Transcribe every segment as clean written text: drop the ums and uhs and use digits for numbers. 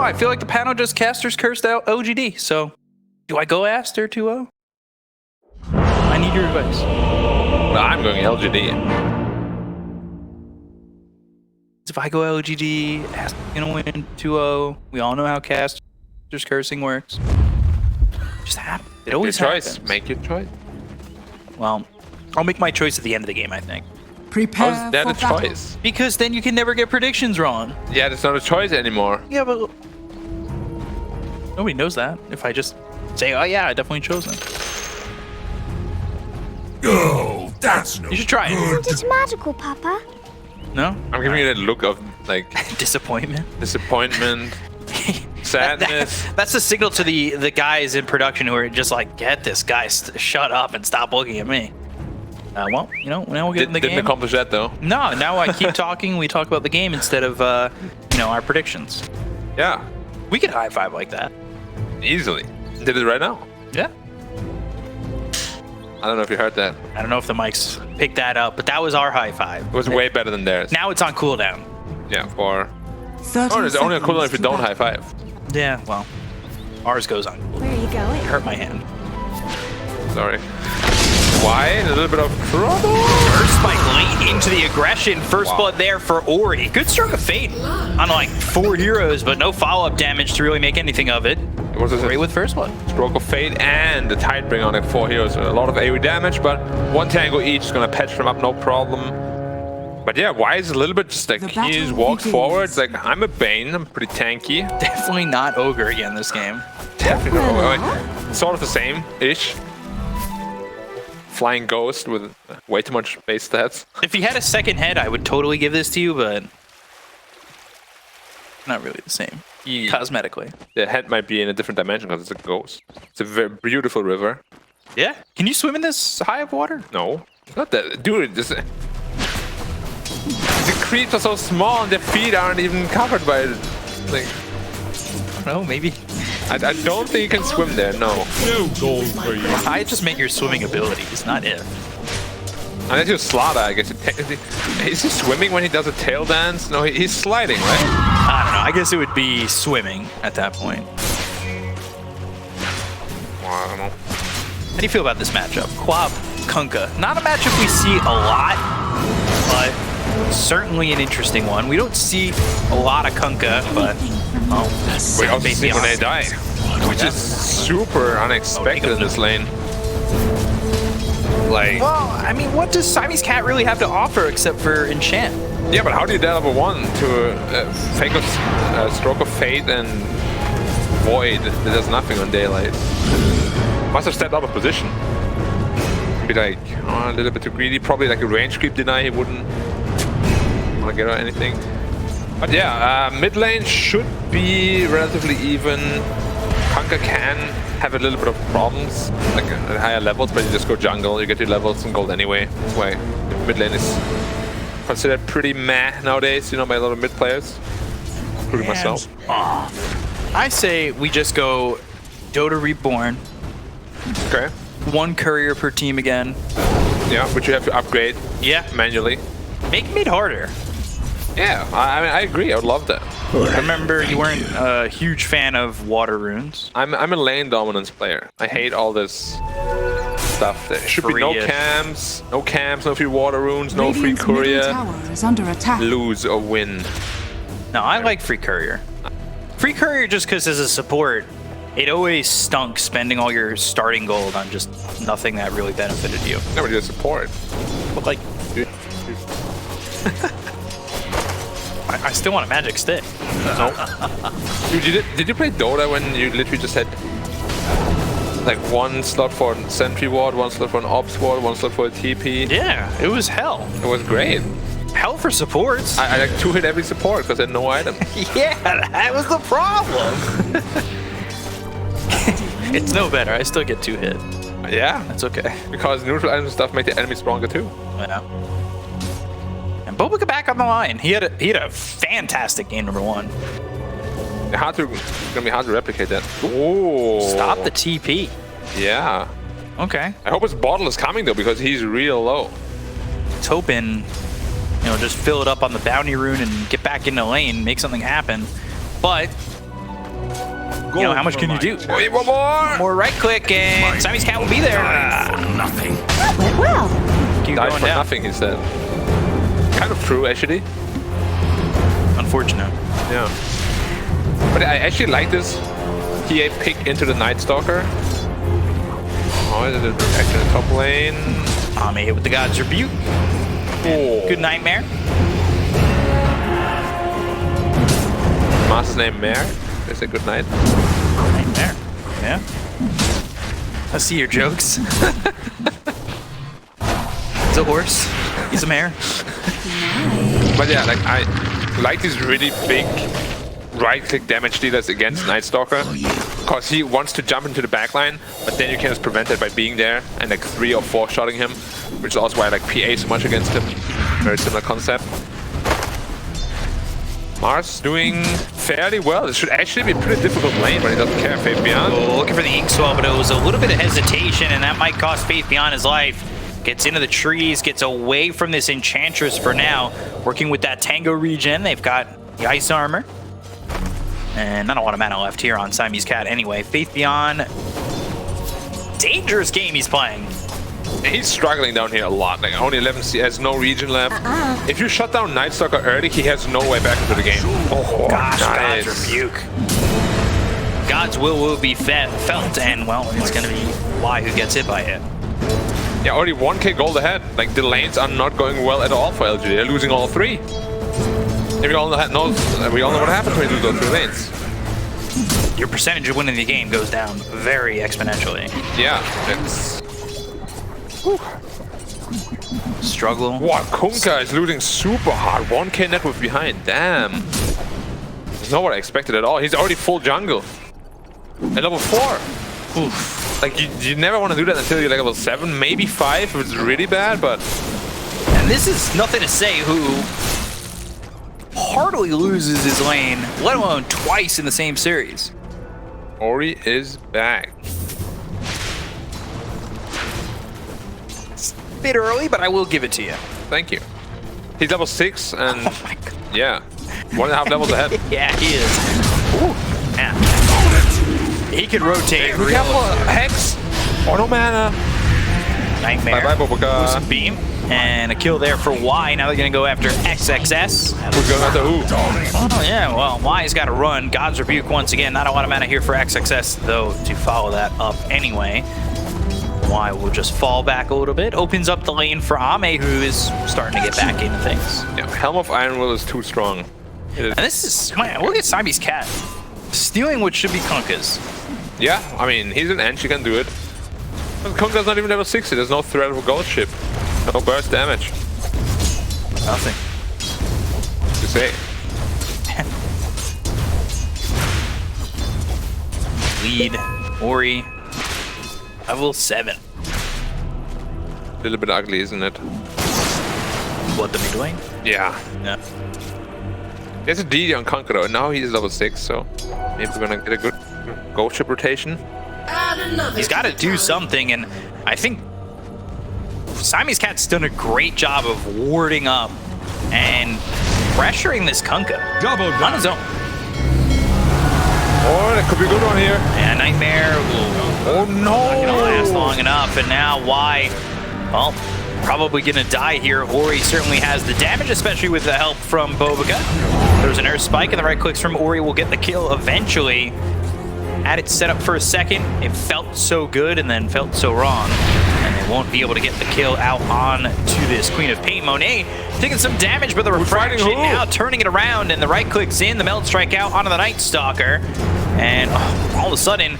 I feel like the panel just casters cursed out OGD. So, do I go Aster 2-0? I need your advice. No, I'm going LGD. If I go LGD, Aster's gonna win 2-0. We all know how casters cursing works. It just happens. It always happens. Make your choice. Well, I'll make my choice at the end of the game, I think. Prepare How's that for a battle. choice? Because then you can never get predictions wrong. Yeah, that's not a choice anymore. Yeah, but nobody knows that. If I just say, oh yeah, I definitely chose him. Oh, that's no You should try it. It's magical, Papa. No? I'm giving you that look of like Disappointment. disappointment, sadness. That's the signal to the guys in production who are just like, get this guy, shut up and stop looking at me. Well, you know, now we'll get in the Didn't game. accomplish that though. No, now I keep talking. We talk about the game instead of, you know, our predictions. Yeah, We could high five like that. easily. Did it right now. Yeah. I don't know if you heard that. I don't know if the mics picked that up, but that was our high five. It was way better than theirs. Now it's on cooldown. Yeah, for 30 oh, it's only a cooldown if you seconds don't to high five. Yeah, well, ours goes on. Where are you going? Hurt my hand. Sorry. Why? A little bit of trouble. First spike late into the aggression. First blood there for Ori. Good stroke of fate on like 4 heroes, but no follow-up damage to really make anything of it. It was Ori a with first blood. stroke of fate and the Tidebringer on like 4 heroes. A lot of AoE damage, but 1 tango each is gonna patch them up, no problem. But yeah, why is a little bit just like The he battle just walks begins. forward. It's like I'm a Bane, I'm pretty tanky. Definitely not Ogre again this game. Definitely like, sort of the same-ish. Flying Ghost with way too much base stats. If he had a second head, I would totally give this to you, but not really the same. Yeah. Cosmetically. The head might be in a different dimension because it's a ghost. It's a very beautiful river. Yeah. Can you swim in this high of water? No, not that, dude. This, the creeps are so small and their feet aren't even covered by like. No, maybe. I don't think you can swim there. No, no gold for you. I just make your swimming abilities, not if. unless you slaughter. I guess. Is he swimming when he does a tail dance? No, he's sliding, right? I don't know. I guess it would be swimming at that point. Well, I don't know. How do you feel about this matchup? Quab, Kunkka. Not a matchup we see a lot, but certainly an interesting one. We don't see a lot of Kunkka, but We also see when they die, which is super unexpected in this lane. Like, well, I mean, what does Siamese Cat really have to offer except for enchant? yeah, but how do you dial level 1 to fake a stroke of fate and void that does nothing on daylight? Must have stepped out of position. Be like, oh, a little bit too greedy. Probably like a range creep deny. He wouldn't want to get or anything. But yeah, mid lane should be relatively even. Kunkka can have a little bit of problems, like at higher levels, but you just go jungle, you get your levels and gold anyway. That's why mid lane is considered pretty meh nowadays, you know, by a lot of mid players, including myself. I say we just go Dota Reborn. Okay. 1 courier per team again. Yeah, but you have to upgrade manually. Make mid harder. Yeah, I mean, I agree. I would love that. I remember you weren't a huge fan of water runes. I'm a lane dominance player. I hate all this stuff. There should be no camps, no free water runes, no free Radiant's middle courier. tower is under attack. Lose or win. No, I like free courier. Free courier just because as a support, it always stunk spending all your starting gold on just nothing that really benefited you. Never did support. But like, I still want a magic stick. No. Dude, did you play Dota when you literally just had like 1 slot for a sentry ward, 1 slot for an ops ward, 1 slot for a TP? Yeah, it was hell. It was great. Hell for supports. I like 2-hit every support because I had no item. Yeah, that was the problem. It's no better. I still get 2 hit. Yeah, That's okay. because neutral items and stuff make the enemy stronger too. Yeah. And Boba back on the line. He had a fantastic game number 1. It's gonna be hard to replicate that. Oh, Stop the TP. Yeah. Okay. I hope his bottle is coming though because he's real low. It's hoping, you know, just fill it up on the bounty rune and get back into lane, make something happen. But You know, how much can you do? Wait, one more! More right click and Siamese Cat will be there. Nothing. Went well. Keep Died going for down. nothing, he said. Kind of true, actually. Unfortunate. Yeah. But I actually like this TA pick into the Night Stalker. Oh, is it a protection in the top lane? Ame hit with the God's Rebuke. Oh. Good Nightmare. Master's name Mare. They say good night. Nightmare. Yeah. I see your jokes. It's a horse. He's a mare. But yeah, like I like these really big right-click damage dealers against Night Stalker, because he wants to jump into the backline, but then you can just prevent it by being there and like 3 or 4 shotting him, which is also why I like PA so much against him. Very similar concept. Mars doing fairly well. This should actually be a pretty difficult lane, but he doesn't care. Faith Beyond. Oh, looking for the Ink Swell, but it was a little bit of hesitation, and that might cost Faith Beyond his life. Gets into the trees, gets away from this Enchantress for now. Working with that Tango regen, they've got the Ice Armor. And not a lot of mana left here on Siamese Cat anyway. Faith Beyond, dangerous game he's playing. He's struggling down here a lot. Like only 11 C, has no regen left. If you shut down Night Stalker early, he has no way back into the game. Oh, Gosh, nice. God's Rebuke. God's will be felt, and well, it's going to be why who gets hit by it. Yeah, already 1k gold ahead. Like the lanes are not going well at all for LGD. They're losing all 3. And we all know what happens when you lose those 3 lanes. Your percentage of winning the game goes down very exponentially. Yeah, it's... Struggle. Wow, Kunkka is losing super hard. 1k net worth behind. Damn. That's not what I expected at all. He's already full jungle. At level 4. Oof. Like, you never want to do that until you're like level 7, maybe 5 if it's really bad, but... And this is nothing to say who hardly loses his lane, let alone twice in the same series. Ori is back. It's a bit early, but I will give it to you. Thank you. He's level 6 and... Oh my god. Yeah. 1.5 levels ahead. Yeah, he is. Ooh, yeah. He could rotate Be real careful, Hex! Auto mana! Nightmare. Bye-bye, Boboka. Some beam. And a kill there for Y. Now they're going to go after XXS. Who's going after who? Oh, yeah, well, Y's got to run. God's Rebuke once again. Not a lot of mana here for XXS, though, to follow that up anyway. Y will just fall back a little bit. Opens up the lane for Ame, who is starting to get back into things. Yeah, Helm of Iron Will is too strong. And this is, man, look at Siamese Cat. Stealing what should be Kunkka's. Yeah, I mean, he's an Ench, he can do it. But Kunkka's not even level 60, there's no threat of a gold ship. No burst damage. Nothing. To say. Lead, Ori, level 7. A little bit ugly, isn't it? What the mid lane? Yeah. Yeah. There's a DD on Kunkka though, and now he's level 6, so maybe we're gonna get a good gold ship rotation. He's got to do something, and I think Siamese Cat's done a great job of warding up and pressuring this Kunkka on his own. Oh, that could be a good one here. And Nightmare, Oh no! not gonna last long enough, and now Y, well, probably gonna die here. Ori certainly has the damage, especially with the help from Boboka. There's an Earth Spike, and the right clicks from Ori will get the kill eventually. Had it set up for a second, it felt so good and then felt so wrong. And they won't be able to get the kill out on to this Queen of Pain. Monet taking some damage, but the refraction now turning it around, and the right clicks in, the Meld Strike out onto the Night Stalker. And all of a sudden,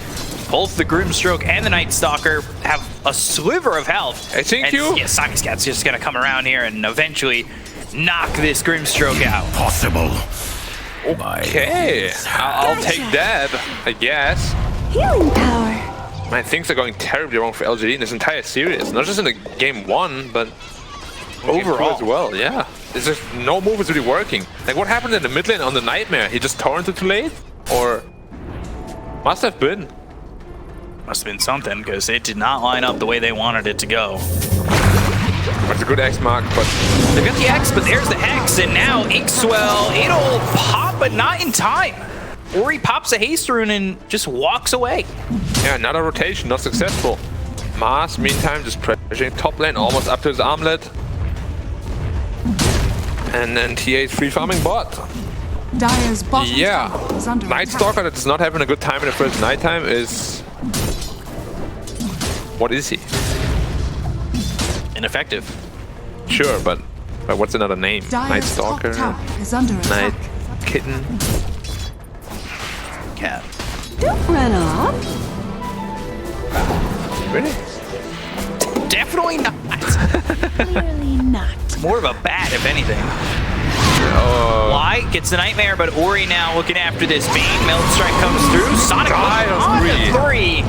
both the Grimstroke and the Night Stalker have a sliver of health. I think you... Yeah, Siamese Cat's just gonna come around here and eventually knock this Grimstroke out. Possible. Okay, I'll take that, I guess. Healing power. Man, things are going terribly wrong for LGD in this entire series. Not just in the game 1, but overall as well. Yeah, there's just no move is really working. Like, what happened in the mid lane on the Nightmare? He just torrented too late, or must have been. Must have been something, because it did not line up the way they wanted it to go. That's a good X mark, but They got the X, but there's the Hex, and now Inkswell, it'll pop, but not in time. Ori pops a haste rune and just walks away. Yeah, another rotation, not successful. Mars, meantime, just pressuring top lane, almost up to his armlet. And then TA is free farming bot. Dire's bottom Yeah, tower is under Night attack. Stalker that is not having a good time in the first nighttime is... What is he? Ineffective. Sure, but what's another name? Night Dire's top Stalker, tower is under Night attack. Kitten. Cat. Don't run off. Really? Definitely not. Clearly not. More of a bat, if anything. Oh, Why? Gets the Nightmare, but Ori now looking after this Bane. Melt Strike comes through. Sonic on the 3.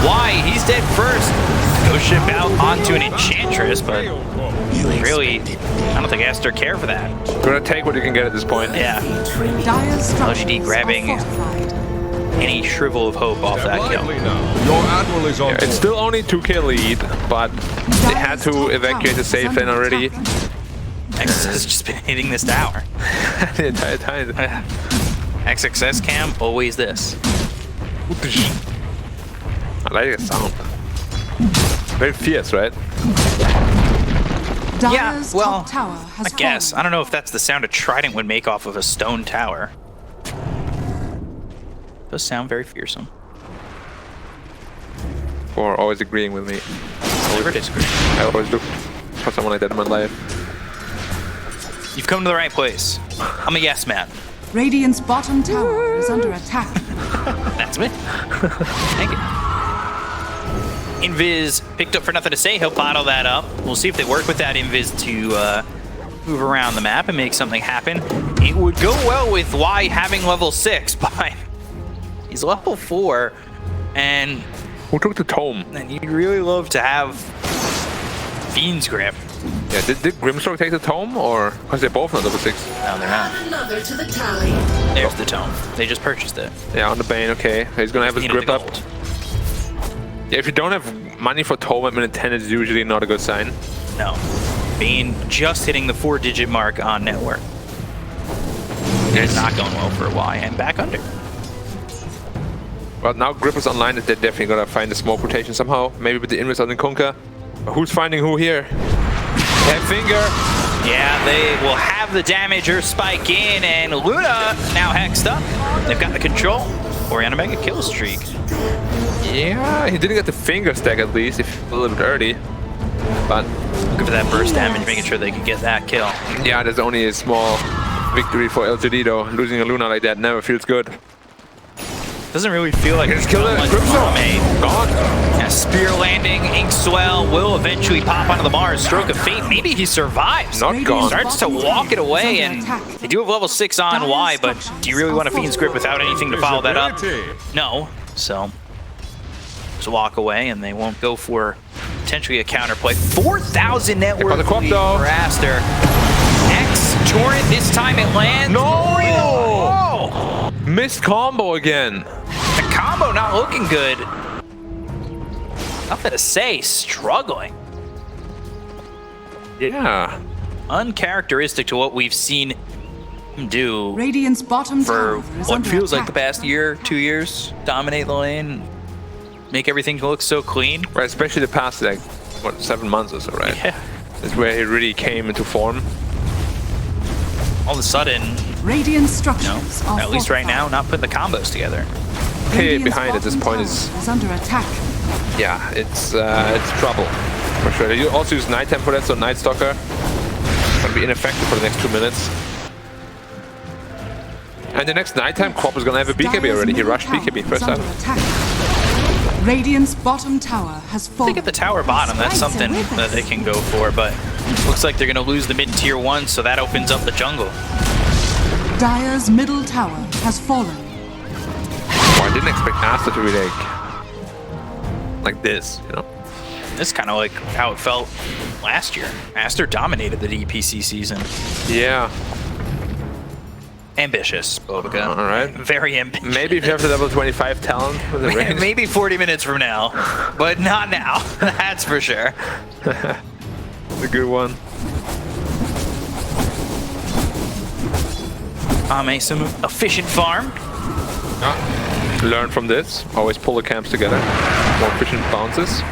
Why? He's dead first. Goes ship out onto an Enchantress, but really, I don't think Aster care for that. gonna take what you can get at this point. Yeah, Dire's structures LGD grabbing are fortified. any shrivel of hope off that kill. Lively now. Your admiral is on It's board. still only 2k lead, but they had Dire's to top evacuate the tower safe is lane under already. attack. X has just been hitting this tower. The entire time. XXS cam, always this. I like the sound. Very fierce, right? Dire's well, top tower has I guess. I fallen. don't know if that's the sound a trident would make off of a stone tower. Does sound very fearsome. Or always agreeing with me. Never disagree. I always look for someone like that in my life. You've come to the right place. I'm a yes man. Radiant's bottom tower is under attack. That's me. Thank you. Invis picked up for nothing to say. He'll bottle that up. We'll see if they work with that Invis to move around the map and make something happen. It would go well with Y having level 6, but he's level 4, and Who took the tome? you'd really love to have Fiend's Grip. Yeah, did Grimstroke take the tome, or because they're both on level 6? No, they're not. Another to the tally. There's the tome. They just purchased it. Yeah, on the Bane. Okay, he's gonna have his Needed the grip up. gold. Yeah, if you don't have money for tome at minute 10, it's usually not a good sign. No. Bane just hitting the 4-digit mark on network. It's not going well for a Y and back under. Well, now Grip is online, they're definitely gonna find the smoke rotation somehow. Maybe with the Invis on the Kunkka. But who's finding who here? Head finger. Yeah, they will have the damager spike in, and Luna now hexed up. They've got the control. Oriana Mega kill streak. Yeah, he didn't get the finger stack at least, if a little bit early. But Looking for that burst damage, making sure they can get that kill. yeah, there's only a small victory for LGD though. Losing a Luna like that never feels good. Doesn't really feel like Just it's kill done it. much Grimstroke. damage. Gone. Yeah, spear landing, ink swell will eventually pop onto the Mars. Stroke of fate, maybe he survives. Not gone. Starts to walk it away, and they do have level 6 on Y, but do you really want a Fiend's Grip without anything to follow that up? No. So, just walk away, and they won't go for potentially a counterplay. 4,000 net They caught worth the Quap, lead though. for Aster. X Torrent, this time it lands. No! Oh! Missed combo again. The combo not looking good. Nothing to say, struggling. Yeah. Uncharacteristic to what we've seen him do Radiant's bottom for tower is what under feels like attack. the past year, 2 years. Dominate the lane, make everything look so clean. Right, especially the past, like, what, 7 months or so, right? Yeah. Is where he really came into form. All of a sudden, Radiant no, structures are at least right now, fortified. not putting the combos together. Okay, Radiant's behind at this bottom point tower is, under attack. yeah, it's trouble for sure. You also use nighttime for that, so Night Stalker gonna be ineffective for the next 2 minutes. And the next nighttime, Quap is gonna have a BKB Dire's already. He middle rushed tower BKB is first under time. attack. Radiant's bottom tower has I fallen. think at the tower bottom, that's something that they can go for, but looks like they're going to lose the mid tier 1, so that opens up the jungle. Dire's middle tower has fallen. Oh, I didn't expect Aster to be like this, you know? This is kind of like how it felt last year. Aster dominated the DPC season. Yeah. Ambitious, Bobica. All right. Very ambitious. Maybe if you have the level 25 talent with the range. Maybe 40 minutes from now, but not now. That's for sure. A good one. Some efficient farm. Learn from this. Always pull the camps together. More efficient bounces.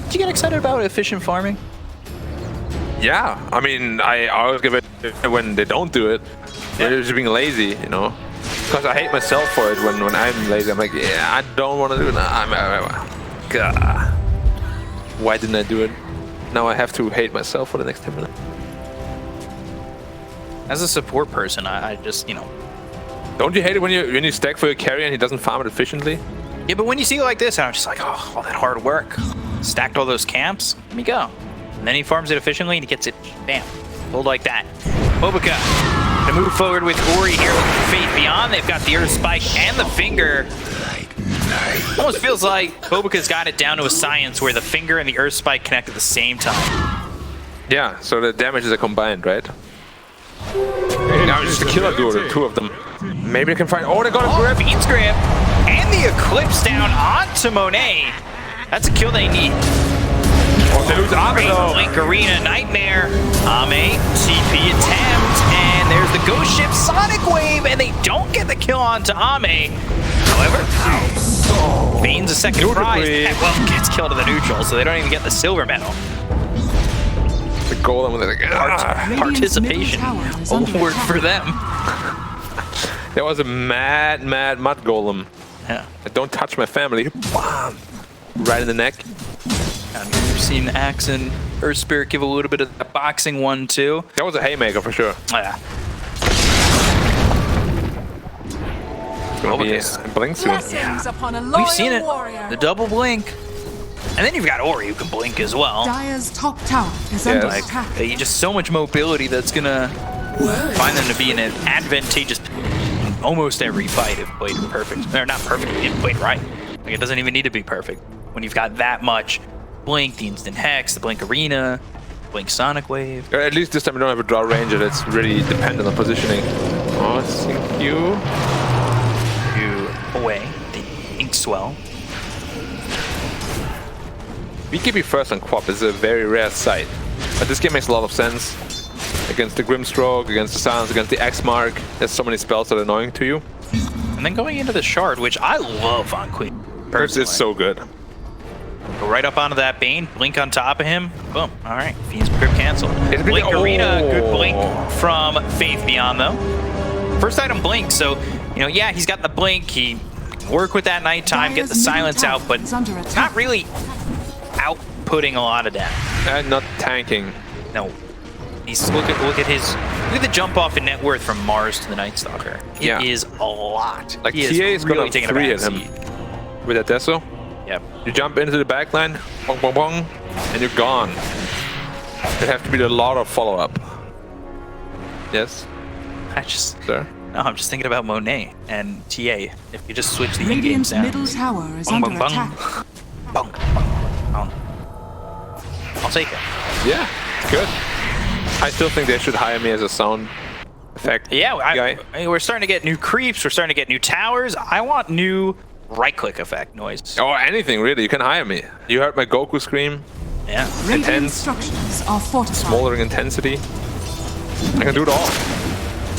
Did you get excited about efficient farming? Yeah, I mean, I always give it when they don't do it. They're just being lazy, you know. Because I hate myself for it when I'm lazy. I'm like, yeah, I don't want to do it. God. Why didn't I do it? Now I have to hate myself for the next 10 minutes. As a support person, I just, you know. Don't you hate it when you stack for your carry and he doesn't farm it efficiently? Yeah, but when you see it like this, I'm just like, oh, all that hard work. Stacked all those camps, let me go. And then he farms it efficiently and he gets it, bam, pulled like that. Bobica to move forward with Ori here with Faith Beyond. They've got the Earth Spike and the Finger. Almost feels like Bobica's got it down to a science where the Finger and the Earth Spike connect at the same time. Yeah, so the damages are combined, right? Now it's just a killer duo, the two of them. Maybe they can find. Oh, they got a grip! Fiend's Grip and the Eclipse down onto Monet. That's a kill they need. Oh, they lose Ame though. Blink Arena Nightmare. Ame, TP attempt, and there's the Ghost Ship Sonic Wave, and they don't get the kill onto Ame. However, Bane's a second prize. Well, gets killed to the neutral, so they don't even get the silver medal. The golem, they're like, Participation award for them. There was a mad mud golem. Yeah. Don't touch my family. Bam! Right in the neck. And we've seen Axe and Earth Spirit give a little bit of a boxing one too. That was a haymaker for sure. Oh, yeah. It's gonna be a blink soon. We've seen it. The double blink. And then you've got Ori who can blink as well. Dire's top tower is under Like, attack. just so much mobility that's gonna find them to be in an advantageous in almost every fight if played perfect. Or not perfect, if played right. Like, it doesn't even need to be perfect. When you've got that much blink, the instant hex, the blink arena, blink sonic wave. At least this time we don't have a draw ranger that's really dependent on positioning. Oh, thank you. You away the ink swell. BKB first on Quap is a very rare sight, but this game makes a lot of sense. Against the Grimstroke, against the Silence, against the X-Mark, there's so many spells that are annoying to you. And then going into the Shard, which I love on Queen. Personally. It's so good. Go right up onto that Bane, blink on top of him, boom. All right, Fiend's Grip canceled. Blink Arena, good blink from Faith Beyond though. First item blink, so, you know, yeah, he's got the blink, he can work with that nighttime, get the silence out, but not really outputting a lot of damage. And not tanking. No. He's look at the jump off in net worth from Mars to the Night Stalker. It is a lot. Like he TA is really gonna 3 hit him with that Deso. Yep. You jump into the backline, bong bong bong, and you're gone. There have to be a lot of follow-up. Yes. I'm just thinking about Monet and TA. If you just switch the in-game Radiant's sounds. middle tower is Bong, under bong, attack. Bong, bong, bong. I'll take it. Yeah, good. I still think they should hire me as a sound effect guy. We're starting to get new creeps. We're starting to get new towers. I want new right-click effect noise. Or anything, really. You can hire me. You heard my Goku scream. Yeah. Radiant Intense. structures are fortified. Smoldering intensity. I can do it all.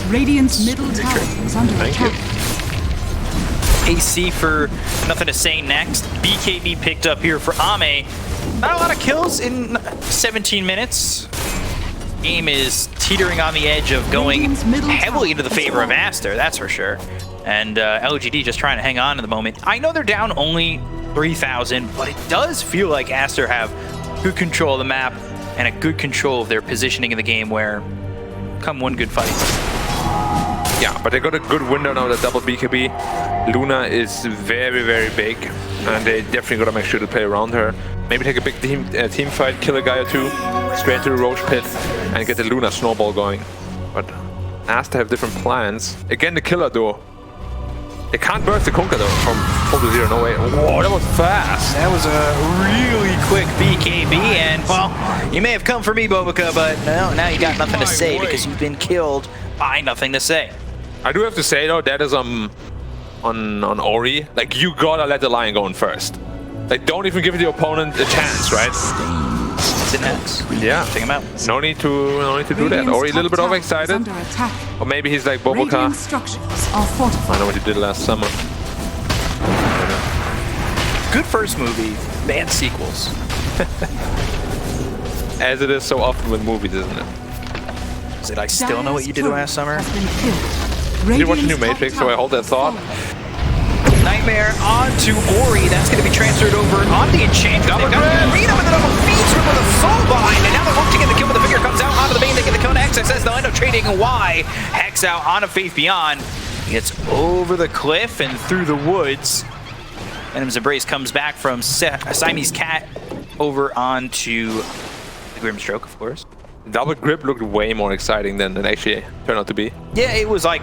Radiant's middle tower is under Thank you. attack. AC for nothing to say next. BKB picked up here for Ame. Not a lot of kills in 17 minutes. Game is teetering on the edge of going heavily into the favor of Aster, that's for sure. And LGD just trying to hang on at the moment. I know they're down only 3,000, but it does feel like Aster have good control of the map and a good control of their positioning in the game where come one good fight. Yeah, but they got a good window now with the double BKB. Luna is very, very big, and they definitely got to make sure to play around her. Maybe take a big team fight, kill a guy or two, straight to the Roach Pit, and get the Luna snowball going. But Aster have different plans. Again, the killer duo. They can't burst the Kunkka though from full to zero, no way. Whoa, that was fast. That was a really quick BKB, and well, you may have come for me, Bobica, but now you got nothing to say because you've been killed by nothing to say. I do have to say though, that is on Ori. Like, you gotta let the lion go in first. Like, don't even give the opponent a chance, right? instant hex. Yeah. Check him out. No need to do that. Or he's a little bit overexcited. Under attack. Or maybe he's like Radiant Boboka. structures are fortified. I know what he did last summer. Good first movie, bad sequels. As it is so often with movies, isn't it? Is it I still know what you did last summer? Did you watch the new Matrix, so I hold that thought. Nightmare onto Ori. That's going to be transferred over on the Enchantress. They've got Arena with the double feeds with a soul bind, and now they're working to get the kill, but the figure comes out onto the main. They get the kill on XXS. They'll end up trading Y. Hex out on a Faith Beyond. He gets over the cliff and through the woods. Venom's Embrace comes back from Siamese Cat over onto the Grimstroke, of course. Double grip looked way more exciting than it actually turned out to be. Yeah, it was like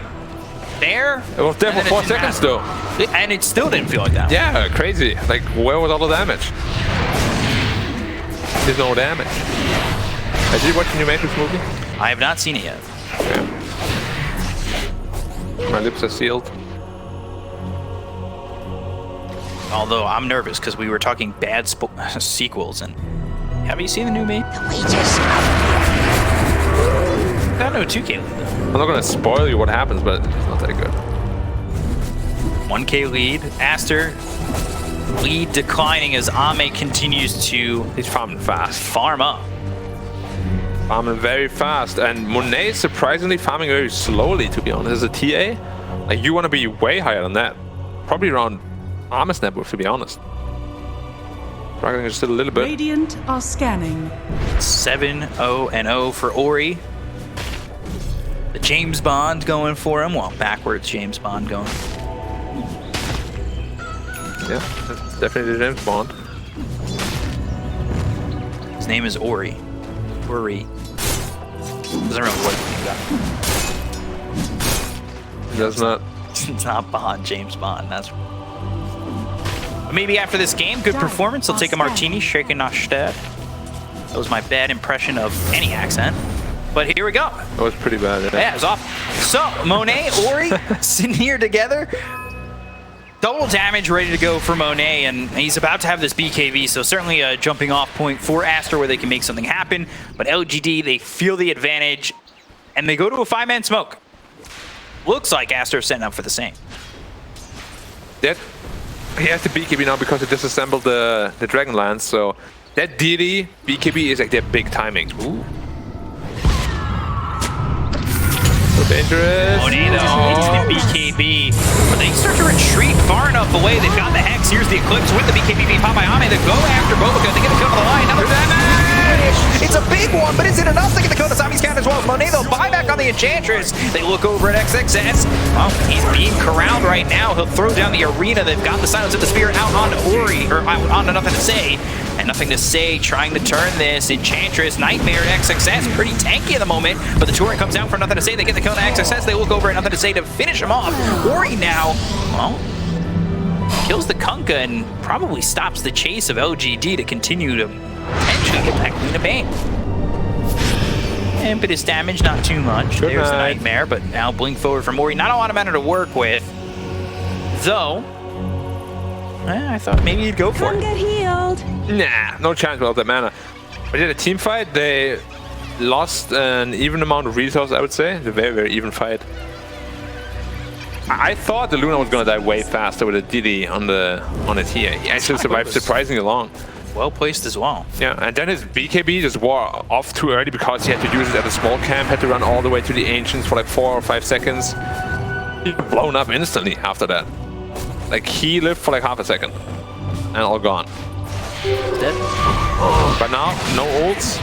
there. It was there for 4 seconds though. And it still didn't feel like that. Yeah, crazy. Like, where was all the damage? There's no damage. Did you watch the new Matrix movie? I have not seen it yet. Yeah. My lips are sealed. Although I'm nervous because we were talking bad sequels. And have you seen the new Me? I don't know 2K lead though. I'm not gonna spoil you what happens, but it's not that good. 1K lead. Aster lead declining as Ame continues to He's farming fast. farm up. Farming very fast, and Monet is surprisingly farming very slowly, to be honest. As a TA, like, you want to be way higher than that. Probably around Armor's network, to be honest. Struggling just a little bit. Radiant are scanning. 7-0-0 for Ori. The James Bond going for him. Well, backwards James Bond going. Yeah, that's definitely James Bond. His name is Ori. Ori. Doesn't really look like that. Does not. It's not Bond, James Bond. That's. Maybe after this game, good performance. I'll take a martini, shaken not stirred. That was my bad impression of any accent. But here we go. That was pretty bad. Yeah, it was off. So, Monet, Ori, sitting here together. Double damage ready to go for Monet, and he's about to have this BKB, so certainly a jumping off point for Aster where they can make something happen. But LGD, they feel the advantage, and they go to a 5-man smoke. Looks like Aster setting up for the same. That, he has the BKB now because he disassembled the Dragon Lance, so that DD BKB is like their big timing. Ooh. So dangerous. Monet though, hits the BKB, but they start to retreat far enough away. They've got the Hex. Here's the Eclipse with the BKB being popped by Ame. They go after Boboka. They get a kill to the line. Another damage! It's a big one, but is it enough to get the kill to Siamese Cat as well? Monet, they'll buy back on the Enchantress. They look over at XXS. Well, he's being corralled right now. He'll throw down the arena. They've got the Silence of the Spirit out on Ori, or on to Nothing to Say. And Nothing to Say trying to turn this. Enchantress, Nightmare, XXS, pretty tanky at the moment, but the Touring comes out for Nothing to Say. They get the kill to XXS. They look over at Nothing to Say to finish him off. Ori now, well, kills the Kunkka and probably stops the chase of LGD to continue to potentially get back Queen of Pain. Impetus damage, not too much. Good There's the night. Nightmare, but now blink forward from Ori. Not a lot of mana to work with, though. I thought maybe you'd go for Come it. get healed. Nah, no chance without that mana. But yeah, the team fight, they lost an even amount of resources, I would say. It's a very, very even fight. I thought the Luna was gonna die way faster with a DD on the TA. He actually survived surprisingly long. Well placed as well. Yeah, and then his BKB just wore off too early because he had to use it at a small camp, had to run all the way to the Ancients for like 4 or 5 seconds. He got blown up instantly after that. Like, he lived for like half a second and all gone. Dead. But now, no ults.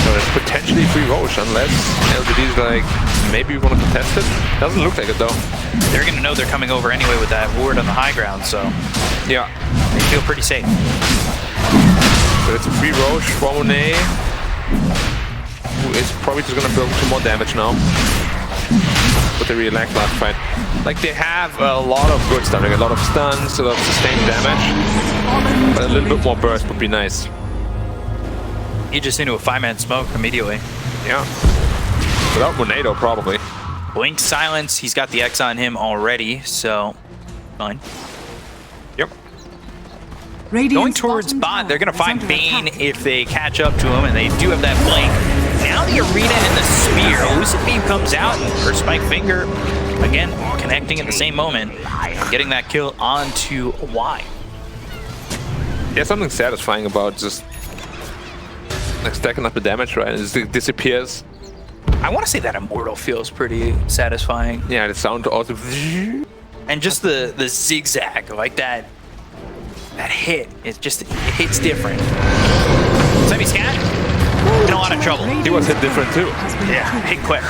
So it's potentially free Roche unless LGD is like, maybe we want to contest it. Doesn't look like it though. They're going to know they're coming over anyway with that ward on the high ground, so Yeah. they feel pretty safe. So it's a free Roche for Monet, who is probably just gonna build 2 more damage now. But they really lacked last fight. Like, they have a lot of good stuff, like a lot of stuns, a lot of sustained damage. But a little bit more burst would be nice. He just into a 5-man smoke immediately. Yeah. Without Monet though, probably. Blink Silence, he's got the X on him already, so fine. Yep. Radiant's Going towards bottom bot, tower they're going to is find under Bane attack. if they catch up to him, and they do have that blink. Now the arena and the spear. Lucid Beam comes out, and her Spike Finger, again, connecting at the same moment, getting that kill onto Y. Yeah, something satisfying about just like stacking up the damage, right? It just disappears. I want to say that Immortal feels pretty satisfying. Yeah, the sound also. And just the zigzag, like that hit, it hits different. Semi-scat, in a lot of trouble. He was hit different too. Yeah, hit quick.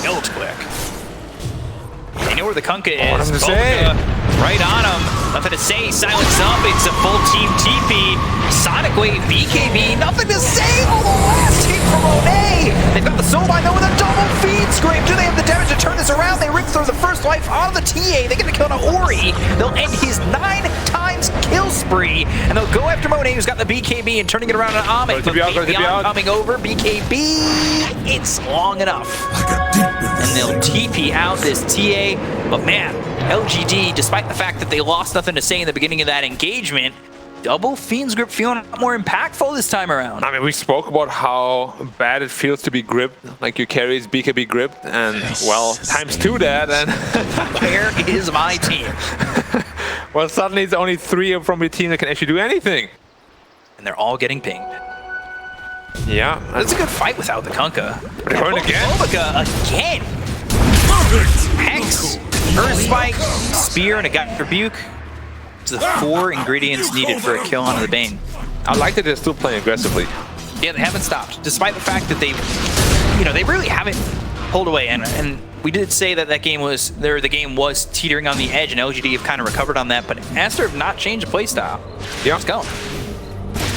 It looks quick. They know where the Kunkka is. What am I say? Bobuka right on him. Nothing to say. Silence up. It's a full team TP. Sonic Wave, BKB. Nothing to say. Oh, the last hit from Monet. They've got the Soulbind though with a double feed scream. Do they have the damage to turn this around? They rip through the first life on the TA. They get the kill on Ori. They'll end his 9 times kill spree, and they'll go after Monet, who's got the BKB, and turning it around on Ame. But Beyond coming over. BKB. It's long enough. And they'll TP out this TA. But man, LGD, despite the fact that they lost nothing to say in the beginning of that engagement, double Fiend's Grip feeling a lot more impactful this time around. I mean, we spoke about how bad it feels to be gripped, like your carries BKB gripped, and well, ×2 that, and Where is my team? well, suddenly it's only 3 from your team that can actually do anything. And they're all getting pinged. Yeah, That's a good fight without the Kunkka. But they're going again. Bobuka again. Hex, Earth Spike, Spear, and a Gut Rebuke. It's the 4 ingredients needed for a kill onto the Bane. I like that they're still playing aggressively. Yeah, they haven't stopped, despite the fact that they really haven't pulled away. And we did say that the game was teetering on the edge, and LGD have kind of recovered on that. But Aster have not changed the playstyle. Yeah, Let's go.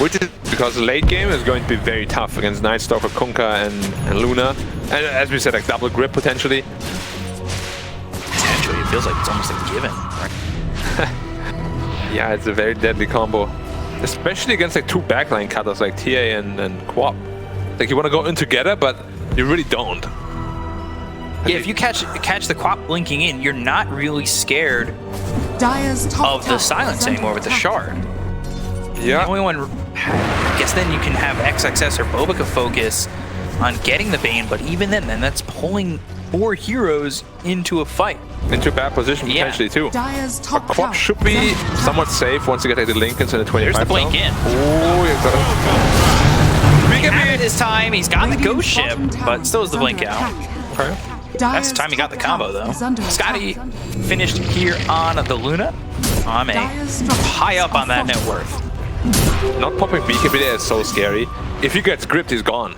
which is because the late game is going to be very tough against Night Stalker, Kunkka, and Luna, and as we said, like double grip potentially. Potentially, it feels like it's almost a given. Right? Yeah, it's a very deadly combo, especially against like 2 backline cutters like TA and Quap. Like you want to go in together, but you really don't. Yeah, if you catch the Quap blinking in, you're not really scared Dire's top of tower the silence is under anymore with the attack. shard. The Yeah, only one, I guess then you can have XXS or Bobuka focus on getting the Bane, but even then that's pulling 4 heroes into a fight. into a bad position Yeah. potentially too. Dire's But top Quap tower should is be under attack. somewhat safe once you get like the Lincolns in the 25 There's the blink zone. in. Oh, you got He have it this time. He's got the Radiant's ghost ship, bottom tower but still has the is blink under out. attack. That's the time he got the combo though. Scotty finished here on the Luna. Ame high up on that net worth. Not popping BKB there is so scary. If he gets gripped, he's gone.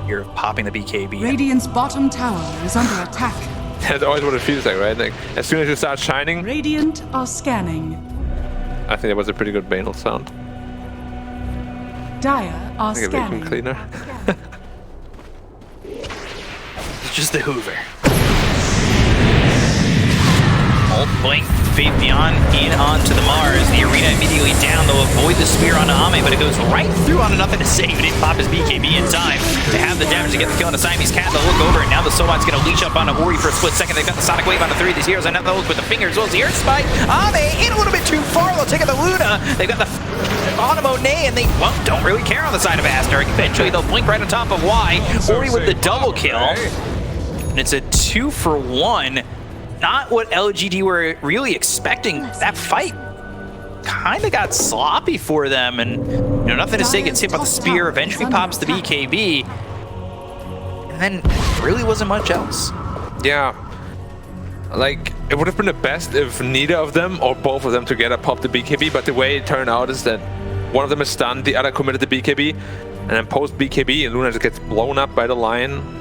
You're popping the BKB. Radiant's bottom tower is under attack. That's always what it feels like, right? Like as soon as you start shining, Radiant are scanning. I think that was a pretty good Banal sound. Dire are Like a vacuum scanning. cleaner. It's just the Hoover. Ult blink, Fade Beyond in onto the Mars. The arena immediately down. They'll avoid the spear onto Ame, but it goes right through onto nothing to save. He didn't pop his BKB in time to have the damage to get the kill on the Siamese Cat. They'll look over, and now the Soulbind's going to leech up onto Ori for a split second. They've got the Sonic Wave onto 3 of these heroes, and now they'll look with the finger as well as the Earth Spike. Ame in a little bit too far. They'll take out the Luna. They've got the onto Monet, and they, well, don't really care on the side of Aster. Eventually, they'll blink right on top of Y. Ori with the double kill. And it's a 2-for-1. Not what LGD were really expecting. That fight kind of got sloppy for them, and nothing to say, gets hit by the spear, eventually pops the BKB, and then really wasn't much else. Yeah. Like, it would have been the best if neither of them or both of them together popped the BKB, but the way it turned out is that one of them is stunned, the other committed the BKB, and then post BKB, Luna just gets blown up by the lion.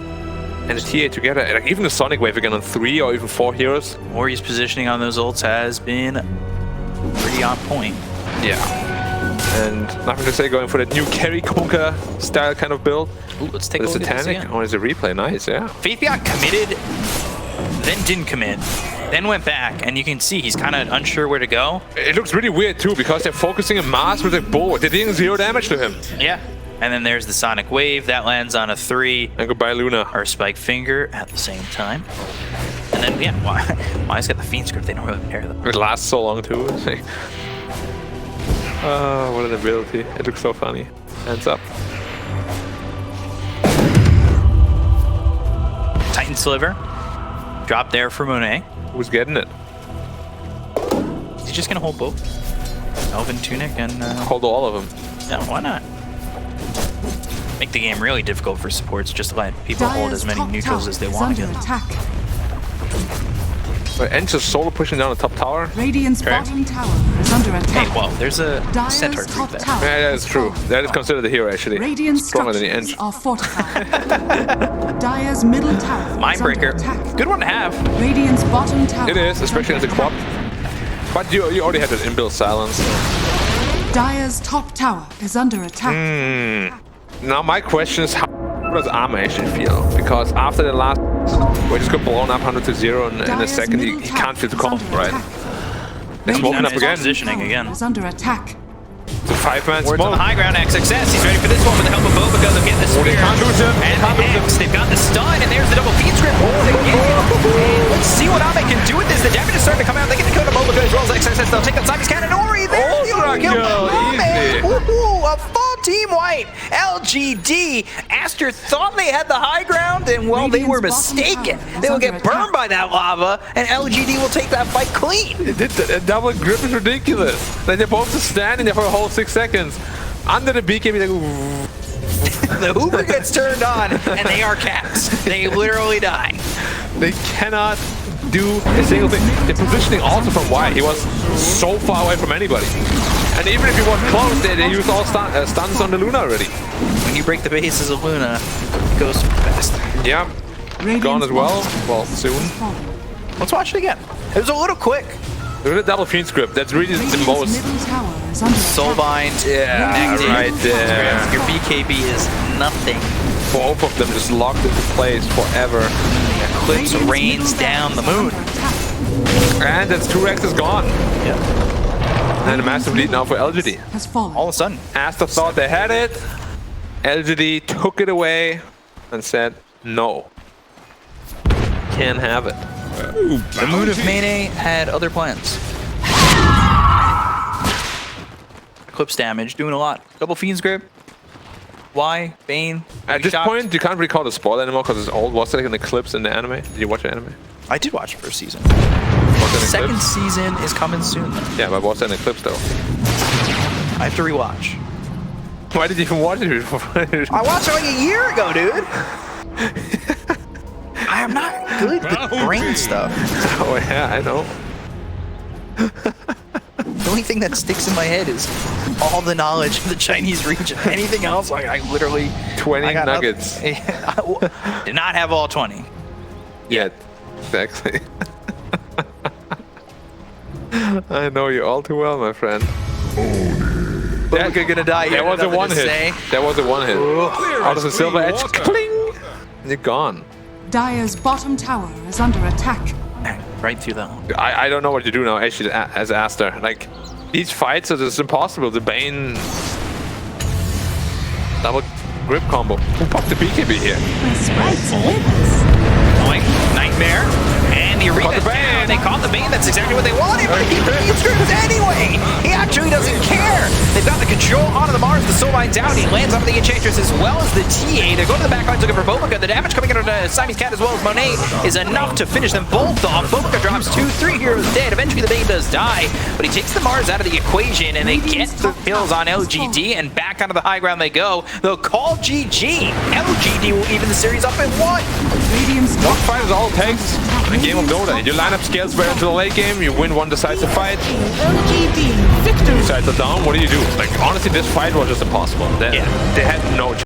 And the TA together, like even the Sonic Wave again on 3 or even 4 heroes. Ori's positioning on those ults has been pretty on point. Yeah. And nothing to say, going for that new carry Kunkka style kind of build. Ooh, let's take a But look it's at a this Tanic. again. Oh, it's a replay. Nice, yeah. Faith Beyond committed, then didn't commit, then went back, and you can see he's kind of unsure where to go. It looks really weird too, because they're focusing on Mars with a bow. They're dealing 0 damage to him. Yeah. And then there's the Sonic Wave that lands on a 3. And goodbye, Luna. Our Spike Finger at the same time. And then, yeah, why is got the Fiend script? They don't really care though. It lasts so long too. What an ability. It looks so funny. Hands up. Titan Sliver. Drop there for Monet. Who's getting it? Is he just gonna hold both? Elven Tunic and... Hold all of them. Yeah, why not? Make the game really difficult for supports, just let people hold as many neutrals as they want to. But Ench is solo pushing down the top tower. Radiant's bottom tower is under attack. Hey, well, there's a centaur creep there. Yeah, that's true. That is considered the hero, actually. Radiant Stronger than the structures Ench. are fortified. Dire's middle tower Mindbreaker. is under attack. Good one to have. Radiant's bottom tower It is, especially as a quad. But you already had an inbuilt silence. Dire's top tower is under attack. Now my question is, how does Arma actually feel? Because after the last, we just got blown up 100-0 in a second, he can't feel the comp, right? They're smoking up again. Positioning again. Is under attack. It's a 5-man Words on smoke. the high ground, X success. He's ready for this one with the help of Bo3. They'll get the spear. Can't lose him. And the X, they've got the stun, and there's the double feed script. And let's see what Ame can do with this. The damage is starting to come out. They get the kill to Bo3 as well as X success. They'll take that Simon's cannon. Ori, there's the Ultra kill. kill, easy. Ooh, a full team white. LGD. Aster thought they had the high ground, and well, they were mistaken. They will get burned by that lava, and LGD will take that fight clean. The double grip is ridiculous. Like they're both just standing there for a whole 6 seconds. Under the BKB, like, The Hoover gets turned on, and they are capped. They literally die. they cannot do a single thing. The positioning also from Wyatt, he was so far away from anybody. And even if he was close, they used all stuns on the Luna already. When you break the bases of Luna, it goes fast. Yeah, gone as well. Well, soon. Let's watch it again. It was a little quick. Look at the double fiend script. That's really the most. Middle tower is under Soulbind, connecting. right there. Your BKB is nothing. Both of them just locked into place forever. Eclipse rains down the moon. And that's 2x is gone. Yeah. And a massive lead now for LGD. has fallen. All of a sudden. Aster thought they had it. LGD took it away and said, no. Can't have it. The moon of Mayne had other plans. Eclipse damage, doing a lot. Double Fiend's Grip. Why? Bane. At this shocked. point, you can't really call it a spoiler anymore because it's old. Was there like an Eclipse in the anime? Did you watch the anime? I did watch the first season. Was there an Second Eclipse? season is coming soon. Though. Yeah, but was there an Eclipse though? I have to rewatch. Why did you even watch it before? I watched it like a year ago, dude. I am not good with brain stuff. Oh yeah, I know. The only thing that sticks in my head is all the knowledge of the Chinese region. Anything else, like I literally 20 I got nuggets. I did not have all 20. Yet. Exactly. I know you all too well, my friend. But we're gonna die here. That was a Nothing one to hit. say. That was a one hit. Out of the silver edge. water. Kling! You're gone. Dire's bottom tower is under attack. Right through that one. I don't know what to do now, actually, as Aster. Like, these fights are just impossible. The Bane double grip combo. Who popped the BKB here? Going Nightmare and the arena Caught the Bane. down. They caught the Bane. That's exactly what they wanted, but he scrims anyway. He actually doesn't care. They've got the control onto the Mars. The Soulbine's out. He lands on the Enchantress as well as the TA. They're going to the back lines looking for Bo3. The damage coming in on Simon's Cat as well as Monet is enough to finish them both off. Bo3 drops 2, 3 heroes dead. Eventually the Bane does die, but he takes the Mars out of the equation and they get the kills on LGD and back onto the high ground they go. They'll call GG. LGD will even the series up in 1. Radiant's One fight is all it takes in a game of Dota. Your lineup scales better into the late game, you win one decisive fight. LGD victory. Sides are down, what do you do? Like, honestly, this fight was just impossible. They had no chance.